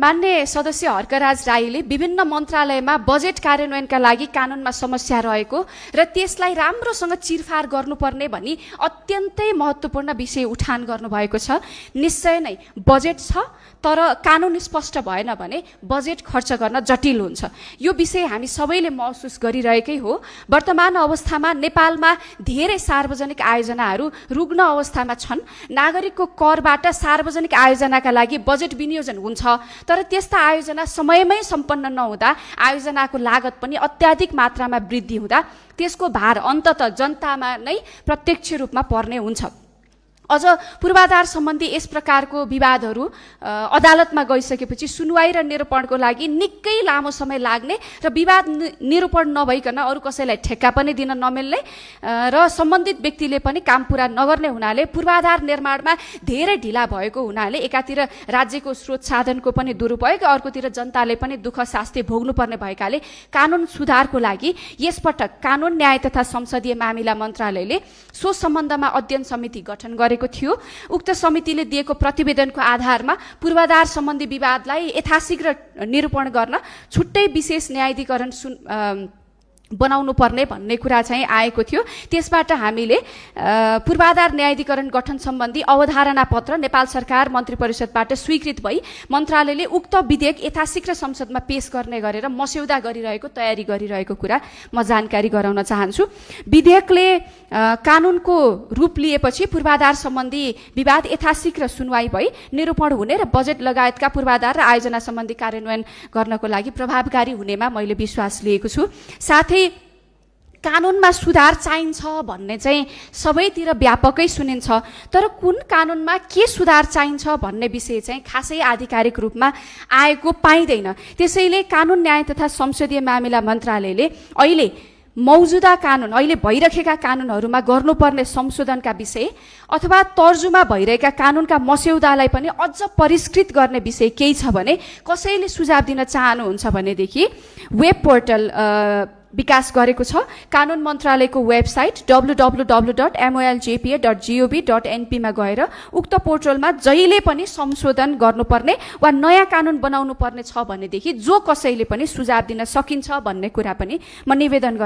मान्य सदस्य हर्कराज राईले विभिन्न मन्त्रालयमा बजेट कार्यान्वयनका लागि कानुनमा समस्या रहेको र त्यसलाई राम्रोसँग चिरफार गर्नुपर्ने भनी अत्यन्तै महत्त्वपूर्ण विषय उठान गर्नुभएको छ। निश्चय नै बजेट छ तर कानुन स्पष्ट भएन भने बजेट खर्च गर्न जटिल हुन्छ। यो विषय हामी सबैले महसुस गरिरहेकै हो। वर्तमान अवस्थामा नेपालमा धेरै सार्वजनिक आयोजनाहरू रुग्ण अवस्थामा छन्। नागरिकको करबाट सार्वजनिक आयोजनाका लागि बजेट विनियोजन हुन्छ तर त्यस्ता आयोजना समयमै सम्पन्न नहुँदा आयोजनाको लागत पनि अत्याधिक मात्रामा वृद्धि हुँदा त्यसको भार अन्ततः जनतामा नै प्रत्यक्ष रूपमा पर्ने हुन्छ। अझ पूर्वाधार सम्बन्धी यस प्रकारको विवादहरू अदालतमा गइसकेपछि सुनवाई र निरूपणको लागि निकै लामो समय लाग्ने र विवाद निरूपण नभइकन अरू कसैलाई ठेक्का पनि दिन नमिल्ने र सम्बन्धित व्यक्तिले पनि काम पूरा नगर्ने हुनाले पूर्वाधार निर्माणमा धेरै ढिला भएको हुनाले एकातिर राज्यको स्रोत साधनको पनि दुरुपयोग अर्कोतिर जनताले पनि दुःख शास्ति भोग्नुपर्ने भएकाले कानुन सुधारको लागि यसपटक कानुन न्याय तथा संसदीय मामिला मन्त्रालयले सो सम्बन्धमा अध्ययन समिति गठन गरे थियो। उक्त समितिले दिएको प्रतिवेदनको आधारमा पूर्वाधार सम्बन्धी विवादलाई यथाशीघ्र निरूपण गर्न छुट्टै विशेष न्यायाधिकरण बनाउनु पर्ने भन्ने कुरा चाहिँ आएको थियो। त्यसबाट हामीले पूर्वाधार न्यायाधिकरण गठन सम्बन्धी अवधारणा पत्र नेपाल सरकार मन्त्री परिषदबाट स्वीकृत भई मन्त्रालयले उक्त विधेयक यथाशीघ्र संसदमा पेश गर्ने गरेर मस्यौदा गरिरहेको तयारी गरिरहेको कुरा म जानकारी गराउन चाहन्छु। विधेयकले कानुनको रूप लिएपछि पूर्वाधार सम्बन्धी विवाद यथाशीघ्र सुनवाई भई निरूपण हुने र बजेट लगायतका पूर्वाधार र आयोजना सम्बन्धी कार्यान्वयन गर्नको लागि प्रभावकारी हुनेमा मैले विश्वास लिएको छु। साथै कानुनमा सुधार चाहिन्छ भन्ने चाहिँ सबैतिर व्यापकै सुनिन्छ तर कुन कानुनमा के सुधार चाहिन्छ भन्ने विषय चाहिँ खासै आधिकारिक रूपमा आएको पाइँदैन। त्यसैले कानुन न्याय तथा संसदीय मामिला मन्त्रालयले अहिले मौजुदा कानुन अहिले भइरहेका कानुनहरूमा गर्नुपर्ने संशोधनका विषय अथवा तर्जुमा भइरहेका कानुनका मस्यौदालाई पनि अझ परिष्कृत गर्ने विषय केही छ भने कसैले सुझाव दिन चाहनुहुन्छ भनेदेखि वेब पोर्टल विकास गरेको छ। कानुन मन्त्रालयको वेबसाइट www.moljpa.gov.np मा गएर उक्त पोर्टलमा जहिले पनि संशोधन गर्नुपर्ने वा नयाँ कानुन बनाउनु पर्ने छ भनेदेखि जो कसैले पनि सुझाव दिन सकिन्छ भन्ने कुरा पनि म निवेदन